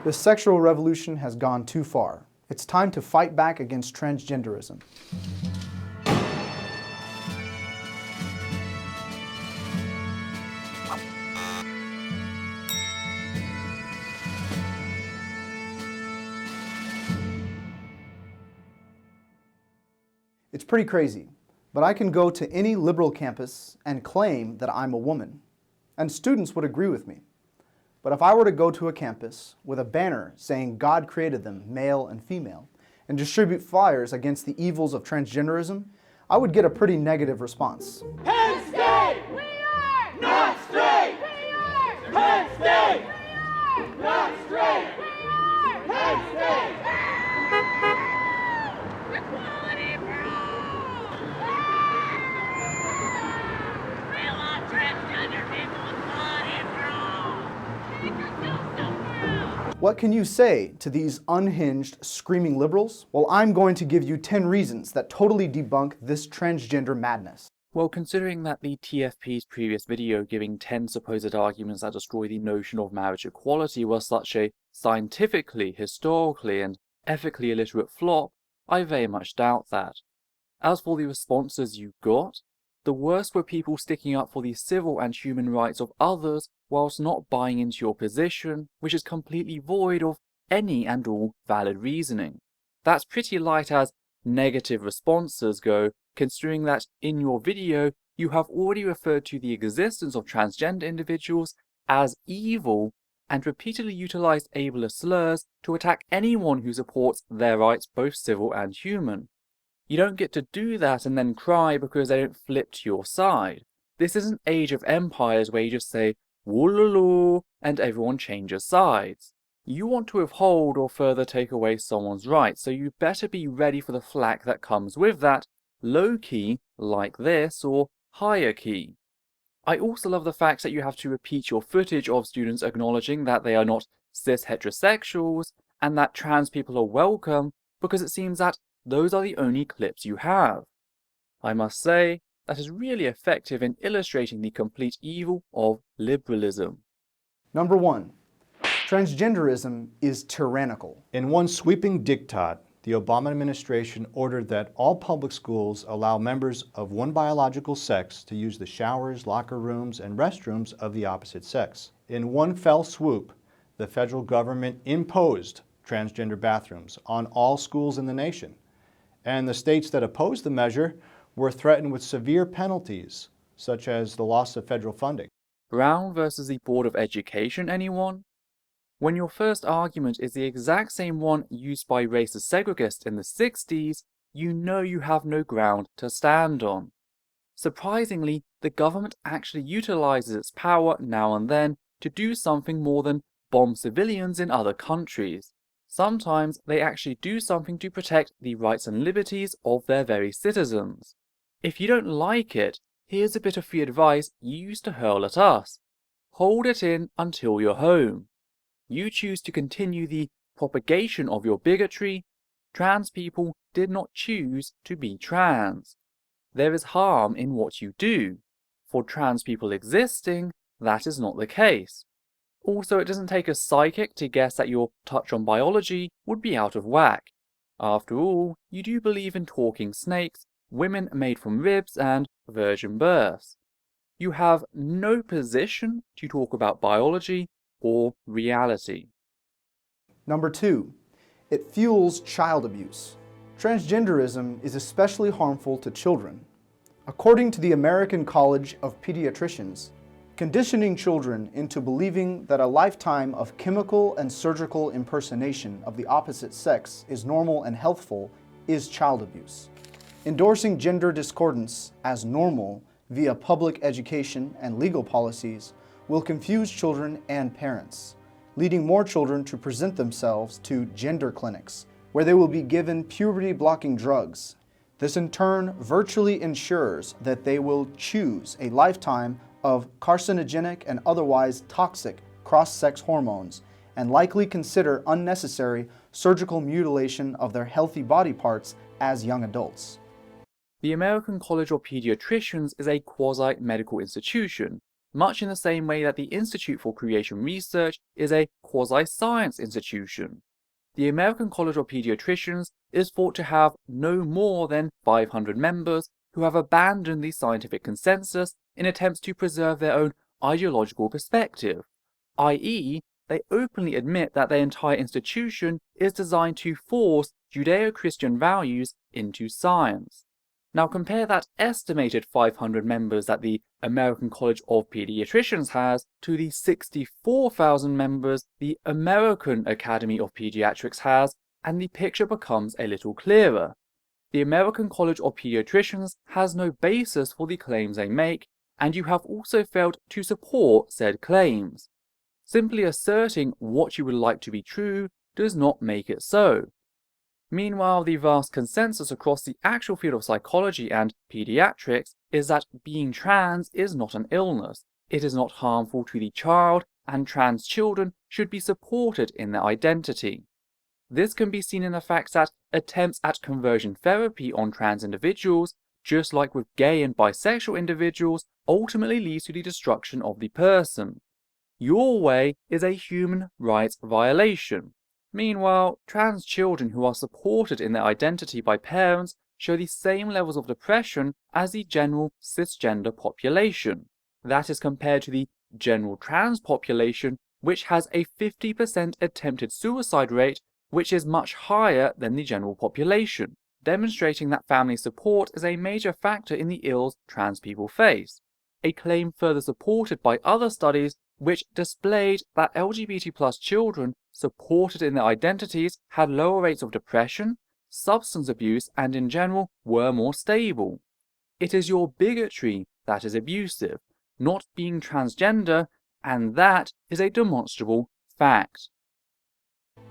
The sexual revolution has gone too far. It's time to fight back against transgenderism. It's pretty crazy, but I can go to any liberal campus and claim that I'm a woman, and students would agree with me. But if I were to go to a campus with a banner saying God created them, male and female, and distribute flyers against the evils of transgenderism, I would get a pretty negative response. Penn State! We are! Not straight! We are! Penn State! We are! Not straight! We are! Penn State! Equality for all! We love transgender people! Equality for all! Make yourself so proud! What can you say to these unhinged, screaming liberals? Well, I'm going to give you 10 reasons that totally debunk this transgender madness. Well, considering that the TFP's previous video giving 10 supposed arguments that destroy the notion of marriage equality was such a scientifically, historically, and ethically illiterate flop, I very much doubt that. As for the responses you got, the worst were people sticking up for the civil and human rights of others whilst not buying into your position, which is completely void of any and all valid reasoning. That's pretty light as negative responses go, considering that in your video you have already referred to the existence of transgender individuals as evil and repeatedly utilized ableist slurs to attack anyone who supports their rights, both civil and human. You don't get to do that and then cry because they don't flip to your side. This isn't Age of Empires where you just say "Woolaloo" and everyone changes sides. You want to withhold or further take away someone's rights, so you better be ready for the flack that comes with that, low-key, like this, or higher-key. I also love the fact that you have to repeat your footage of students acknowledging that they are not cis heterosexuals and that trans people are welcome, because it seems that those are the only clips you have. I must say, that is really effective in illustrating the complete evil of liberalism. Number 1. Transgenderism is tyrannical. In one sweeping diktat, the Obama administration ordered that all public schools allow members of one biological sex to use the showers, locker rooms, and restrooms of the opposite sex. In one fell swoop, the federal government imposed transgender bathrooms on all schools in the nation, and the states that opposed the measure were threatened with severe penalties, such as the loss of federal funding. Brown versus the Board of Education, anyone? When your first argument is the exact same one used by racist segregists in the 60s, you know you have no ground to stand on. Surprisingly, the government actually utilizes its power now and then to do something more than bomb civilians in other countries. Sometimes they actually do something to protect the rights and liberties of their very citizens. If you don't like it, here's a bit of free advice you used to hurl at us. Hold it in until you're home. You choose to continue the propagation of your bigotry. Trans people did not choose to be trans. There is harm in what you do. For trans people existing, that is not the case. Also, it doesn't take a psychic to guess that your touch on biology would be out of whack. After all, you do believe in talking snakes, women made from ribs, and virgin births. You have no position to talk about biology or reality. Number 2. It fuels child abuse. Transgenderism is especially harmful to children. According to the American College of Pediatricians, conditioning children into believing that a lifetime of chemical and surgical impersonation of the opposite sex is normal and healthful is child abuse. Endorsing gender discordance as normal via public education and legal policies will confuse children and parents, leading more children to present themselves to gender clinics, where they will be given puberty-blocking drugs. This in turn virtually ensures that they will choose a lifetime of carcinogenic and otherwise toxic cross-sex hormones and likely consider unnecessary surgical mutilation of their healthy body parts as young adults. The American College of Pediatricians is a quasi-medical institution, much in the same way that the Institute for Creation Research is a quasi-science institution. The American College of Pediatricians is thought to have no more than 500 members who have abandoned the scientific consensus in attempts to preserve their own ideological perspective, i.e., they openly admit that their entire institution is designed to force Judeo-Christian values into science. Now compare that estimated 500 members that the American College of Pediatricians has to the 64,000 members the American Academy of Pediatrics has, and the picture becomes a little clearer. The American College of Pediatricians has no basis for the claims they make, and you have also failed to support said claims. Simply asserting what you would like to be true does not make it so. Meanwhile, the vast consensus across the actual field of psychology and pediatrics is that being trans is not an illness, it is not harmful to the child, and trans children should be supported in their identity. This can be seen in the fact that attempts at conversion therapy on trans individuals, just like with gay and bisexual individuals, ultimately leads to the destruction of the person. Your way is a human rights violation. Meanwhile, trans children who are supported in their identity by parents show the same levels of depression as the general cisgender population. That is compared to the general trans population, which has a 50% attempted suicide rate, which is much higher than the general population, demonstrating that family support is a major factor in the ills trans people face. A claim further supported by other studies which displayed that LGBT+ children supported in their identities had lower rates of depression, substance abuse, and in general were more stable. It is your bigotry that is abusive, not being transgender, and that is a demonstrable fact.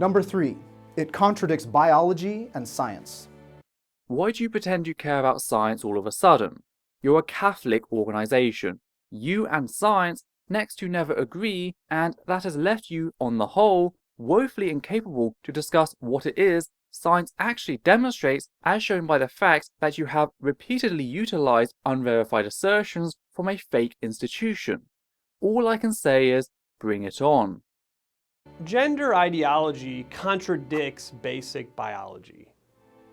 Number 3. It contradicts biology and science. Why do you pretend you care about science all of a sudden? You're a Catholic organization. You and science next to never agree, and that has left you, on the whole, woefully incapable to discuss what it is science actually demonstrates, as shown by the fact that you have repeatedly utilized unverified assertions from a fake institution. All I can say is, bring it on. Gender ideology contradicts basic biology.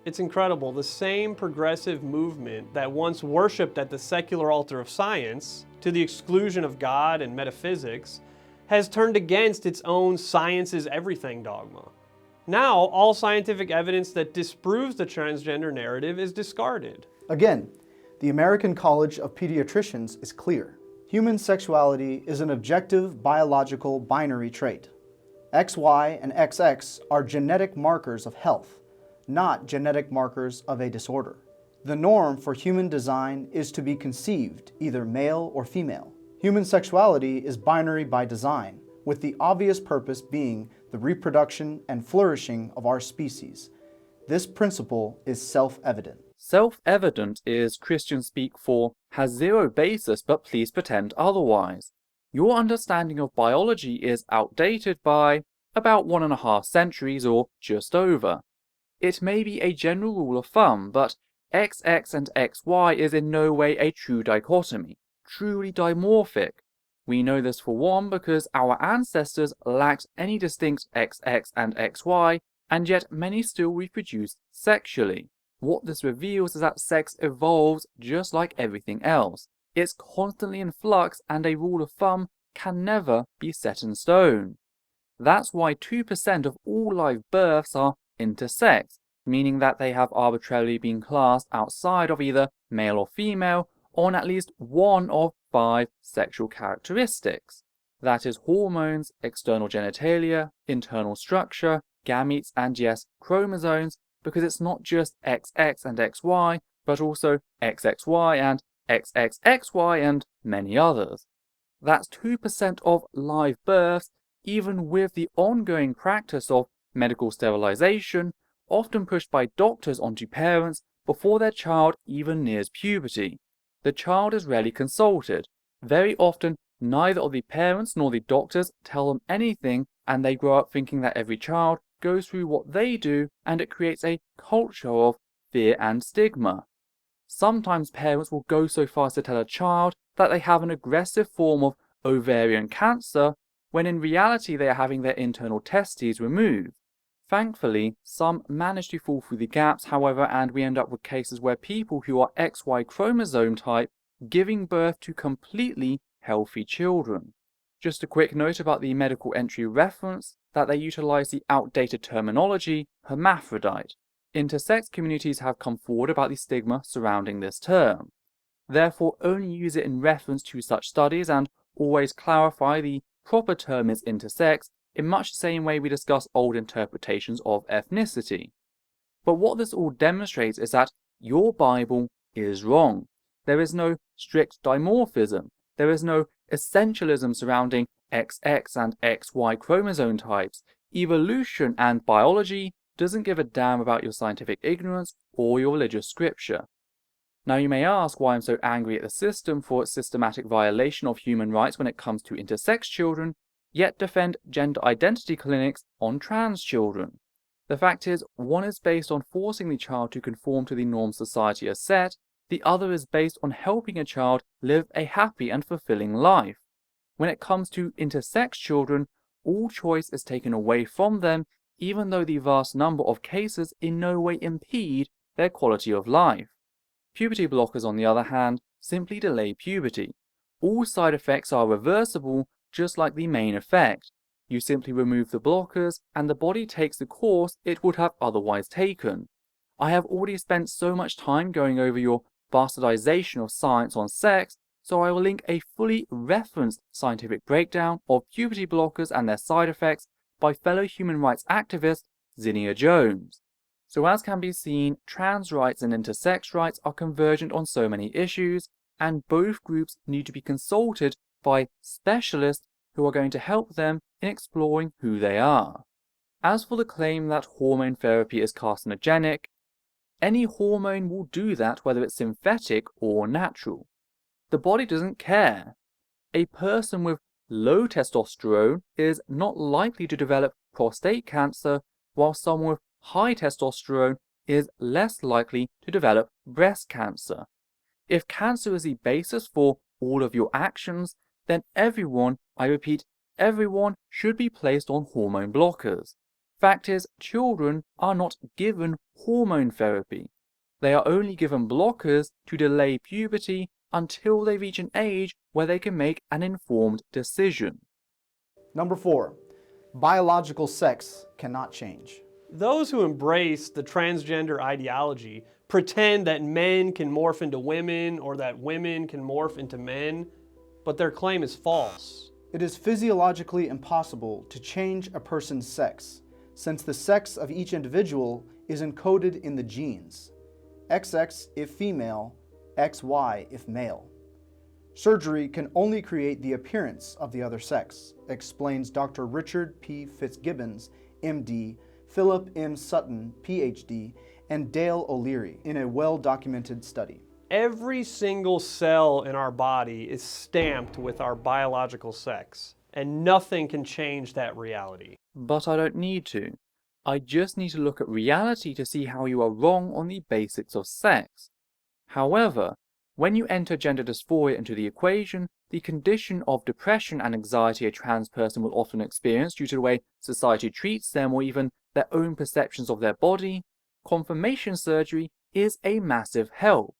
It's incredible, the same progressive movement that once worshipped at the secular altar of science, to the exclusion of God and metaphysics, has turned against its own science is everything dogma. Now, all scientific evidence that disproves the transgender narrative is discarded. Again, the American College of Pediatricians is clear. Human sexuality is an objective biological binary trait. XY and XX are genetic markers of health, not genetic markers of a disorder. The norm for human design is to be conceived either male or female. Human sexuality is binary by design, with the obvious purpose being the reproduction and flourishing of our species. This principle is self-evident. Self-evident is Christian speak for has zero basis, but please pretend otherwise. Your understanding of biology is outdated by about 1.5 centuries or just over. It may be a general rule of thumb, but XX and XY is in no way a true dichotomy, truly dimorphic. We know this for one because our ancestors lacked any distinct XX and XY, and yet many still reproduce sexually. What this reveals is that sex evolves just like everything else. It's constantly in flux, and a rule of thumb can never be set in stone. That's why 2% of all live births are intersex, meaning that they have arbitrarily been classed outside of either male or female on at least one of 5 sexual characteristics. That is hormones, external genitalia, internal structure, gametes, and yes, chromosomes, because it's not just XX and XY, but also XXY and XXXY and many others. That's 2% of live births, even with the ongoing practice of medical sterilization, often pushed by doctors onto parents before their child even nears puberty. The child is rarely consulted. Very often, neither of the parents nor the doctors tell them anything, and they grow up thinking that every child goes through what they do, and it creates a culture of fear and stigma. Sometimes parents will go so far as to tell a child that they have an aggressive form of ovarian cancer, when in reality they are having their internal testes removed. Thankfully, some manage to fall through the gaps, however, and we end up with cases where people who are XY chromosome type giving birth to completely healthy children. Just a quick note about the medical entry reference, that they utilize the outdated terminology hermaphrodite. Intersex communities have come forward about the stigma surrounding this term. Therefore, only use it in reference to such studies and always clarify the proper term is intersex, in much the same way we discuss old interpretations of ethnicity. But what this all demonstrates is that your Bible is wrong. There is no strict dimorphism. There is no essentialism surrounding XX and XY chromosome types. Evolution and biology doesn't give a damn about your scientific ignorance or your religious scripture. Now you may ask why I'm so angry at the system for its systematic violation of human rights when it comes to intersex children, yet defend gender identity clinics on trans children. The fact is, one is based on forcing the child to conform to the norms society has set, the other is based on helping a child live a happy and fulfilling life. When it comes to intersex children, all choice is taken away from them, even though the vast number of cases in no way impede their quality of life. Puberty blockers, on the other hand, simply delay puberty. All side effects are reversible, just like the main effect. You simply remove the blockers, and the body takes the course it would have otherwise taken. I have already spent so much time going over your bastardization of science on sex, so I will link a fully referenced scientific breakdown of puberty blockers and their side effects by fellow human rights activist Zinnia Jones. So as can be seen, trans rights and intersex rights are convergent on so many issues, and both groups need to be consulted by specialists who are going to help them in exploring who they are. As for the claim that hormone therapy is carcinogenic, any hormone will do that whether it's synthetic or natural. The body doesn't care. A person with low testosterone is not likely to develop prostate cancer, while someone with high testosterone is less likely to develop breast cancer. If cancer is the basis for all of your actions, then everyone, I repeat, everyone should be placed on hormone blockers. Fact is, children are not given hormone therapy. They are only given blockers to delay puberty until they reach an age where they can make an informed decision. Number 4, biological sex cannot change. Those who embrace the transgender ideology pretend that men can morph into women or that women can morph into men, but their claim is false. It is physiologically impossible to change a person's sex, since the sex of each individual is encoded in the genes. XX if female, XY if male. Surgery can only create the appearance of the other sex, explains Dr. Richard P. Fitzgibbons, MD, Philip M. Sutton, PhD, and Dale O'Leary in a well-documented study. Every single cell in our body is stamped with our biological sex, and nothing can change that reality. But I don't need to. I just need to look at reality to see how you are wrong on the basics of sex. However, when you enter gender dysphoria into the equation, the condition of depression and anxiety a trans person will often experience due to the way society treats them or even their own perceptions of their body, confirmation surgery is a massive help.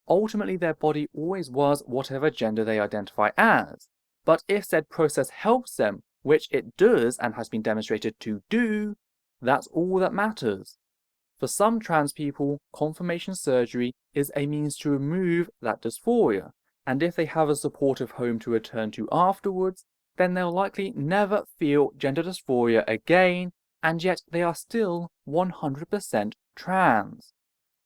Ultimately, their body always was whatever gender they identify as. But if said process helps them, which it does and has been demonstrated to do, that's all that matters. For some trans people, confirmation surgery is a means to remove that dysphoria, and if they have a supportive home to return to afterwards, then they'll likely never feel gender dysphoria again, and yet they are still 100% trans.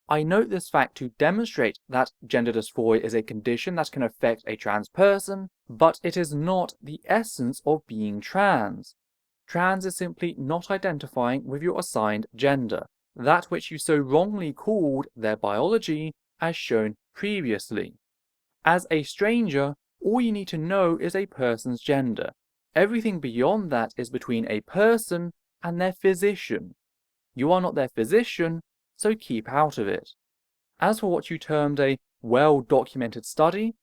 I note this fact to demonstrate that gender dysphoria is a condition that can affect a trans person, but it is not the essence of being trans. Trans is simply not identifying with your assigned gender, that which you so wrongly called their biology, as shown previously. As a stranger, all you need to know is a person's gender. Everything beyond that is between a person and their physician. You are not their physician, so keep out of it. As for what you termed a well-documented study,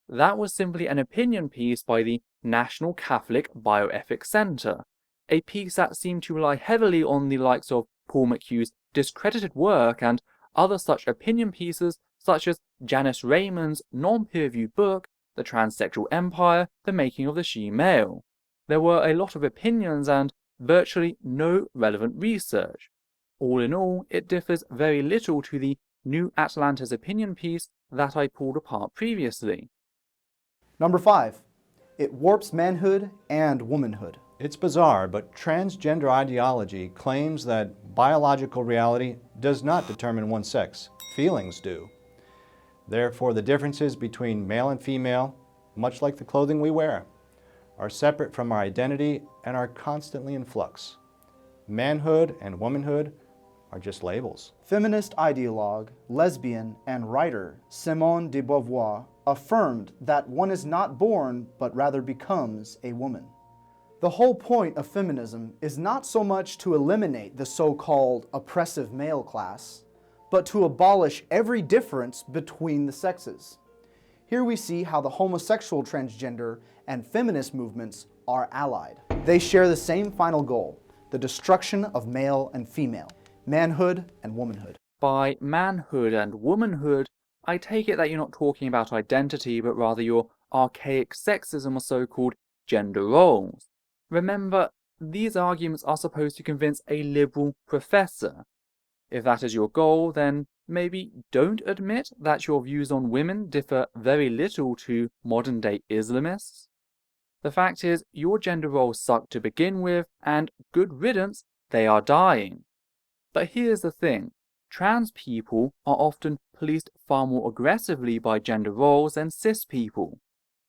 that was simply an opinion piece by the National Catholic Bioethics Center, a piece that seemed to rely heavily on the likes of Paul McHugh's discredited work and other such opinion pieces such as Janice Raymond's non-peer-reviewed book, The Transsexual Empire, The Making of the She-Male. There were a lot of opinions and virtually no relevant research. All in all, it differs very little to the New Atlantis opinion piece that I pulled apart previously. Number 5. It warps manhood and womanhood. It's bizarre, but transgender ideology claims that biological reality does not determine one's sex. Feelings do. Therefore, the differences between male and female, much like the clothing we wear, are separate from our identity and are constantly in flux. Manhood and womanhood are just labels. Feminist ideologue, lesbian, and writer Simone de Beauvoir affirmed that one is not born, but rather becomes a woman. The whole point of feminism is not so much to eliminate the so-called oppressive male class, but to abolish every difference between the sexes. Here we see how the homosexual, transgender, and feminist movements are allied. They share the same final goal, the destruction of male and female, manhood and womanhood. By manhood and womanhood, I take it that you're not talking about identity, but rather your archaic sexism or so-called gender roles. Remember, these arguments are supposed to convince a liberal professor. If that is your goal, then maybe don't admit that your views on women differ very little to modern-day Islamists. The fact is, your gender roles suck to begin with, and good riddance, they are dying. But here's the thing. Trans people are often policed far more aggressively by gender roles than cis people.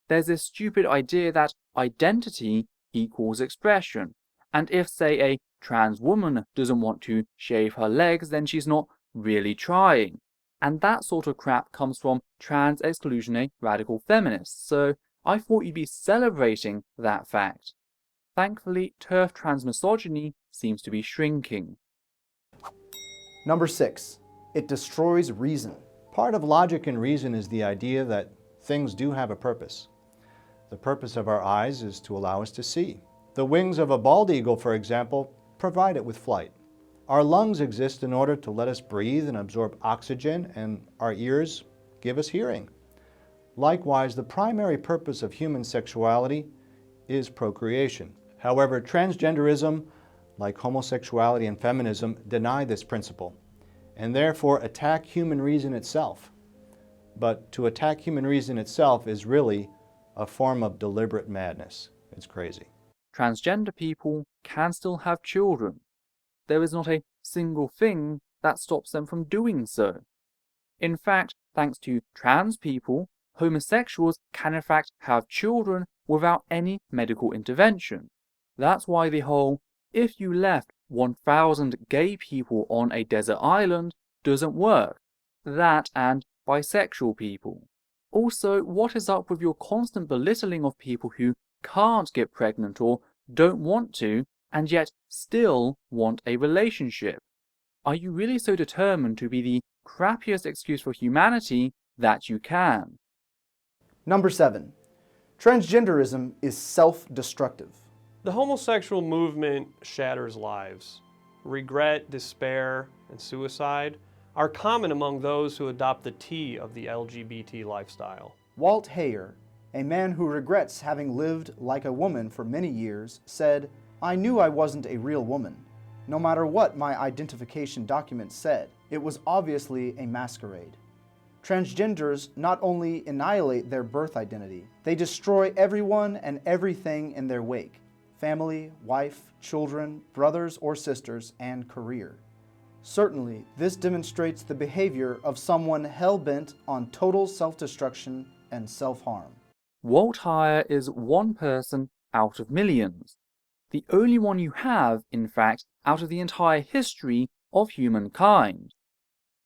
There's this stupid idea that identity equals expression, and if, say, a trans woman doesn't want to shave her legs, then she's not really trying. And that sort of crap comes from trans exclusionary radical feminists, so I thought you'd be celebrating that fact. Thankfully, TERF transmisogyny seems to be shrinking. Number 6. It destroys reason. Part of logic and reason is the idea that things do have a purpose. The purpose of our eyes is to allow us to see. The wings of a bald eagle, for example, provide it with flight. Our lungs exist in order to let us breathe and absorb oxygen, and our ears give us hearing. Likewise, the primary purpose of human sexuality is procreation. However, transgenderism, like homosexuality and feminism, deny this principle, and therefore attack human reason itself. But to attack human reason itself is really a form of deliberate madness. It's crazy. Transgender people can still have children. There is not a single thing that stops them from doing so. In fact, thanks to trans people, homosexuals can in fact have children without any medical intervention. That's why the whole, if you left 1,000 gay people on a desert island, doesn't work. That and bisexual people. Also, what is up with your constant belittling of people who can't get pregnant or don't want to, and yet still want a relationship? Are you really so determined to be the crappiest excuse for humanity that you can? Number 7. Transgenderism is self-destructive. The homosexual movement shatters lives. Regret, despair, and suicide are common among those who adopt the T of the LGBT lifestyle. Walt Heyer, a man who regrets having lived like a woman for many years, said, "I knew I wasn't a real woman. No matter what my identification document said, it was obviously a masquerade." Transgenders not only annihilate their birth identity, they destroy everyone and everything in their wake: family, wife, children, brothers or sisters, and career. Certainly, this demonstrates the behavior of someone hell-bent on total self-destruction and self-harm. Walt Heyer is one person out of millions. The only one you have, in fact, out of the entire history of humankind.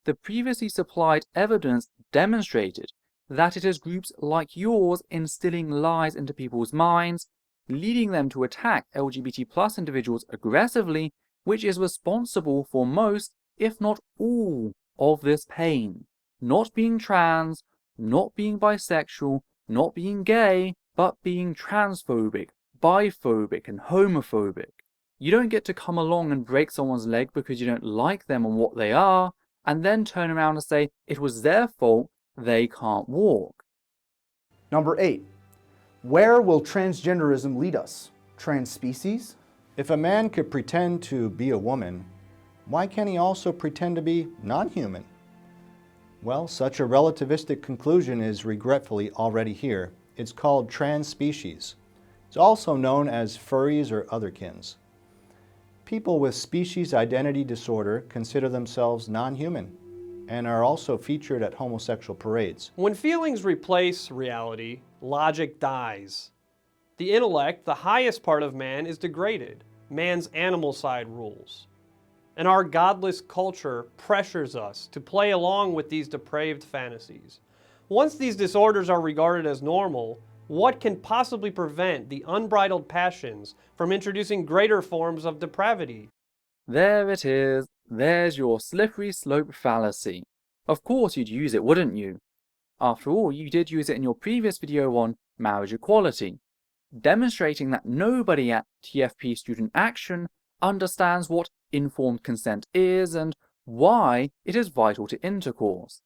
The previously supplied evidence demonstrated that it is groups like yours instilling lies into people's minds, leading them to attack LGBT+ individuals aggressively, which is responsible for most, if not all, of this pain. not being trans, not being bisexual, not being gay, but being transphobic, biphobic, and homophobic. You don't get to come along and break someone's leg because you don't like them and what they are, and then turn around and say it was their fault they can't walk. Number 8. Where will transgenderism lead us? Trans species? If a man could pretend to be a woman, why can't he also pretend to be non-human? Well, such a relativistic conclusion is regretfully already here. It's called trans species. It's also known as furries or otherkins. People with species identity disorder consider themselves non-human and are also featured at homosexual parades. When feelings replace reality, logic dies. The intellect, the highest part of man, is degraded. Man's animal side rules. And our godless culture pressures us to play along with these depraved fantasies. Once these disorders are regarded as normal, what can possibly prevent the unbridled passions from introducing greater forms of depravity? There it is. There's your slippery slope fallacy. Of course you'd use it, wouldn't you? After all, you did use it in your previous video on marriage equality, demonstrating that nobody at TFP Student Action understands what informed consent is and why it is vital to intercourse.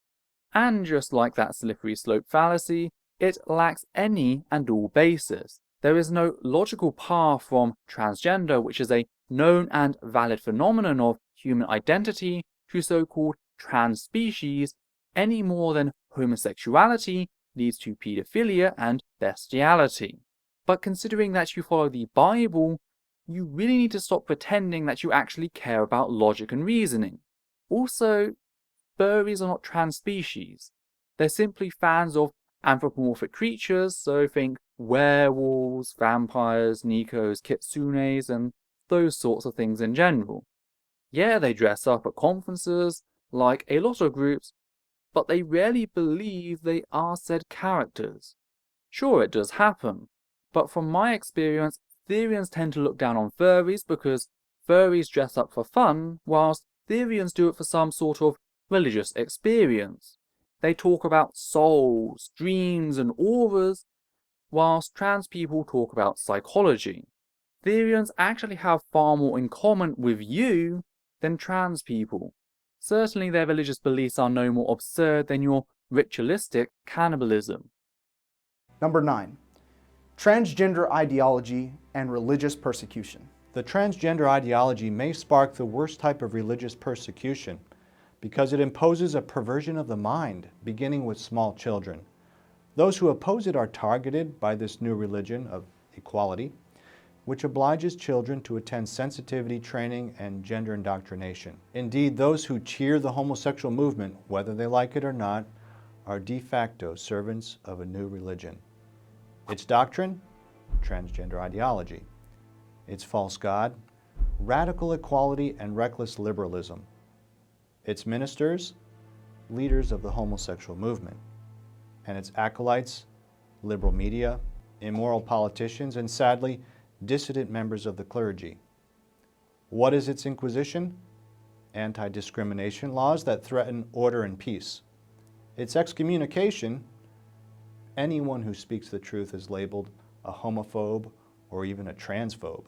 And just like that slippery slope fallacy, it lacks any and all basis. There is no logical path from transgender, which is a known and valid phenomenon of human identity, to so-called trans species, any more than homosexuality leads to paedophilia and bestiality. But considering that you follow the Bible, you really need to stop pretending that you actually care about logic and reasoning. Also, furries are not trans species. They're simply fans of anthropomorphic creatures, so think werewolves, vampires, nikos, kitsunes, and those sorts of things in general. Yeah, they dress up at conferences, like a lot of groups, but they rarely believe they are said characters. Sure, it does happen, but from my experience, Therians tend to look down on furries because furries dress up for fun, whilst Therians do it for some sort of religious experience. They talk about souls, dreams, and auras, whilst trans people talk about psychology. Therians actually have far more in common with you than trans people. Certainly their religious beliefs are no more absurd than your ritualistic cannibalism. Number 9. Transgender ideology and religious persecution. The transgender ideology may spark the worst type of religious persecution because it imposes a perversion of the mind, beginning with small children. Those who oppose it are targeted by this new religion of equality, which obliges children to attend sensitivity training and gender indoctrination. Indeed, those who cheer the homosexual movement, whether they like it or not, are de facto servants of a new religion. Its doctrine? Transgender ideology. Its false god? Radical equality and reckless liberalism. Its ministers? Leaders of the homosexual movement. And its acolytes? Liberal media, immoral politicians, and sadly, dissident members of the clergy. What is its inquisition? Anti-discrimination laws that threaten order and peace. Its excommunication? Anyone who speaks the truth is labeled a homophobe or even a transphobe.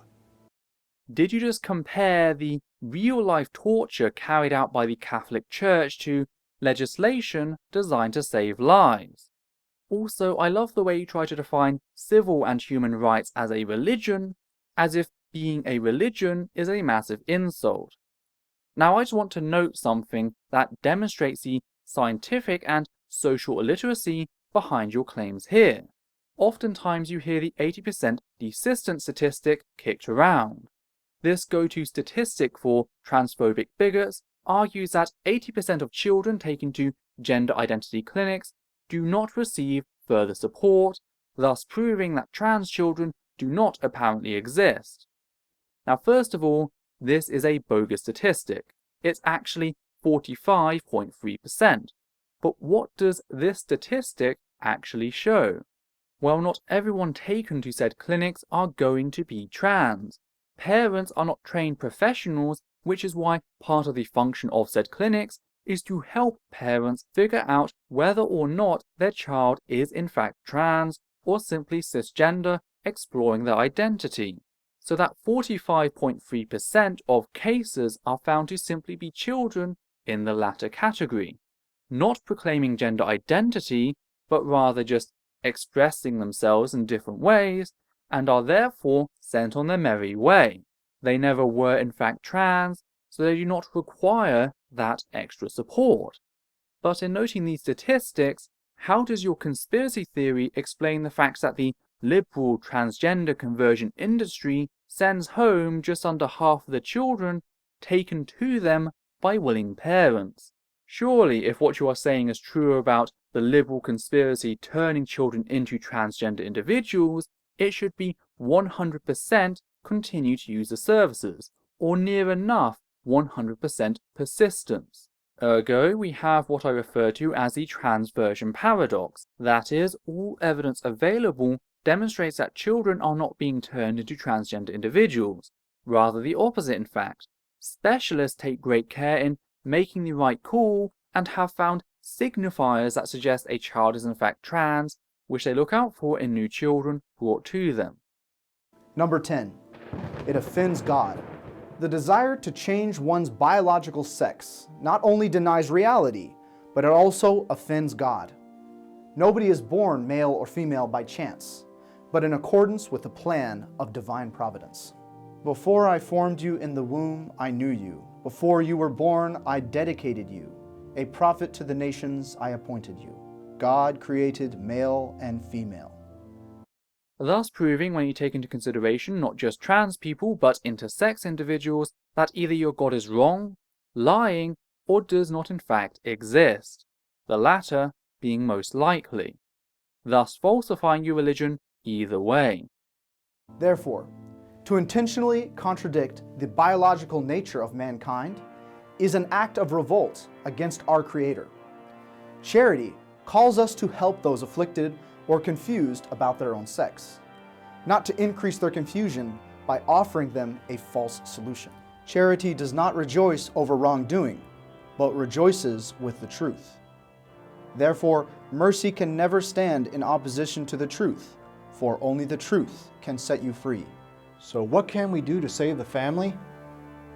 Did you just compare the real-life torture carried out by the Catholic Church to legislation designed to save lives? Also, I love the way you try to define civil and human rights as a religion, as if being a religion is a massive insult. Now I just want to note something that demonstrates the scientific and social illiteracy behind your claims here. Oftentimes you hear the 80% desistant statistic kicked around. This go-to statistic for transphobic bigots argues that 80% of children taken to gender identity clinics do not receive further support, thus proving that trans children do not apparently exist. Now, first of all, this is a bogus statistic. It's actually 45.3%. But what does this statistic actually show? Well, not everyone taken to said clinics are going to be trans. Parents are not trained professionals, which is why part of the function of said clinics is to help parents figure out whether or not their child is in fact trans or simply cisgender, exploring their identity, so that 45.3% of cases are found to simply be children in the latter category, not proclaiming gender identity, but rather just expressing themselves in different ways, and are therefore sent on their merry way. They never were in fact trans, so they do not require that extra support. But in noting these statistics, how does your conspiracy theory explain the fact that the liberal transgender conversion industry sends home just under half of the children taken to them by willing parents? Surely, if what you are saying is true about the liberal conspiracy turning children into transgender individuals, it should be 100% continue to use the services, or near enough 100% persistence. Ergo, we have what I refer to as the transversion paradox. That is, all evidence available demonstrates that children are not being turned into transgender individuals. Rather the opposite, in fact. Specialists take great care in making the right call and have found signifiers that suggest a child is in fact trans, which they look out for in new children brought to them. Number 10. It offends God. The desire to change one's biological sex not only denies reality, but it also offends God. Nobody is born male or female by chance, but in accordance with the plan of divine providence. Before I formed you in the womb, I knew you. Before you were born, I dedicated you. A prophet to the nations, I appointed you. God created male and female. Thus proving, when you take into consideration not just trans people, but intersex individuals, that either your God is wrong, lying, or does not in fact exist, the latter being most likely, thus falsifying your religion either way. Therefore, to intentionally contradict the biological nature of mankind is an act of revolt against our Creator. Charity calls us to help those afflicted or confused about their own sex, not to increase their confusion by offering them a false solution. Charity does not rejoice over wrongdoing, but rejoices with the truth. Therefore, mercy can never stand in opposition to the truth, for only the truth can set you free. So what can we do to save the family?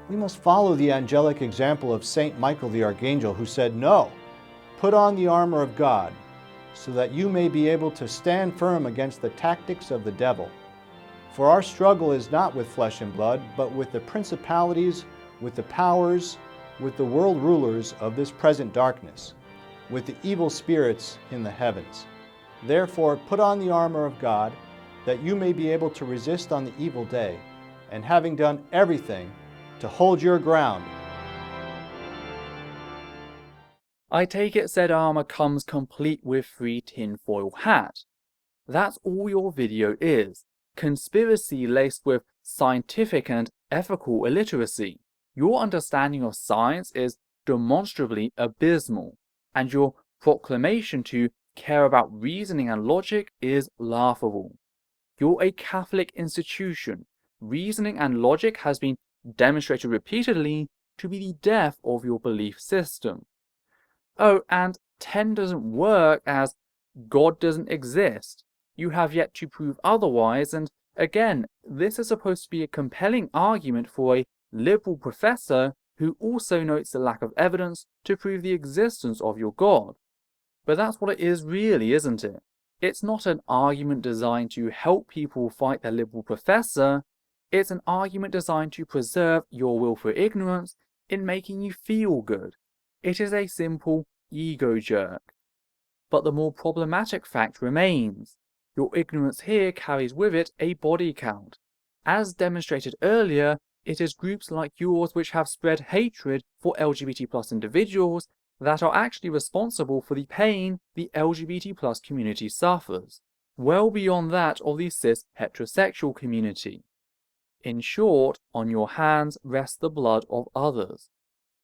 We must follow the angelic example of Saint Michael the Archangel, who said, "No, put on the armor of God, so that you may be able to stand firm against the tactics of the devil. For our struggle is not with flesh and blood, but with the principalities, with the powers, with the world rulers of this present darkness, with the evil spirits in the heavens. Therefore put on the armor of God, that you may be able to resist on the evil day, and having done everything, to hold your ground." I take it said armor comes complete with free tinfoil hat. That's all your video is. Conspiracy laced with scientific and ethical illiteracy. Your understanding of science is demonstrably abysmal, and your proclamation to care about reasoning and logic is laughable. You're a Catholic institution. Reasoning and logic has been demonstrated repeatedly to be the death of your belief system. Oh, and 10 doesn't work as God doesn't exist. You have yet to prove otherwise, and again, this is supposed to be a compelling argument for a liberal professor who also notes the lack of evidence to prove the existence of your God. But that's what it is really, isn't it? It's not an argument designed to help people fight their liberal professor. It's an argument designed to preserve your will for ignorance in making you feel good. It is a simple ego jerk. But the more problematic fact remains. Your ignorance here carries with it a body count. As demonstrated earlier, it is groups like yours which have spread hatred for LGBT+ individuals that are actually responsible for the pain the LGBT+ community suffers, well beyond that of the cis heterosexual community. In short, on your hands rests the blood of others.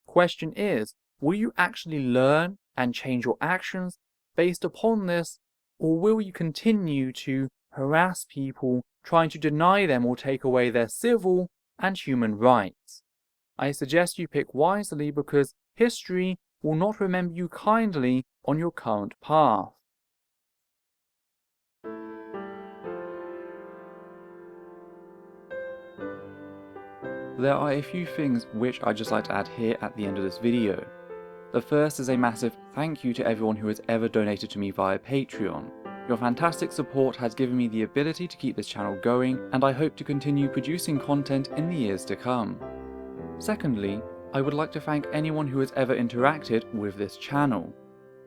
Question is, will you actually learn and change your actions based upon this, or will you continue to harass people, trying to deny them or take away their civil and human rights? I suggest you pick wisely, because history will not remember you kindly on your current path. There are a few things which I'd just like to add here at the end of this video. The first is a massive thank you to everyone who has ever donated to me via Patreon. Your fantastic support has given me the ability to keep this channel going, and I hope to continue producing content in the years to come. Secondly, I would like to thank anyone who has ever interacted with this channel.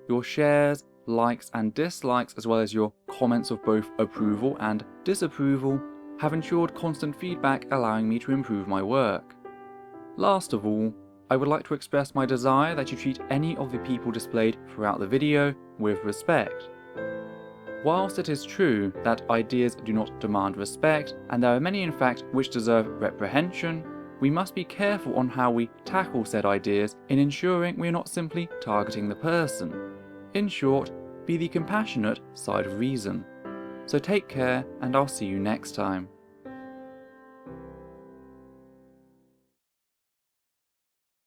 Your shares, likes and dislikes, as well as your comments of both approval and disapproval, have ensured constant feedback, allowing me to improve my work. Last of all, I would like to express my desire that you treat any of the people displayed throughout the video with respect. Whilst it is true that ideas do not demand respect, and there are many in fact which deserve reprehension, we must be careful on how we tackle said ideas in ensuring we are not simply targeting the person. In short, be the compassionate side of reason. So take care, and I'll see you next time.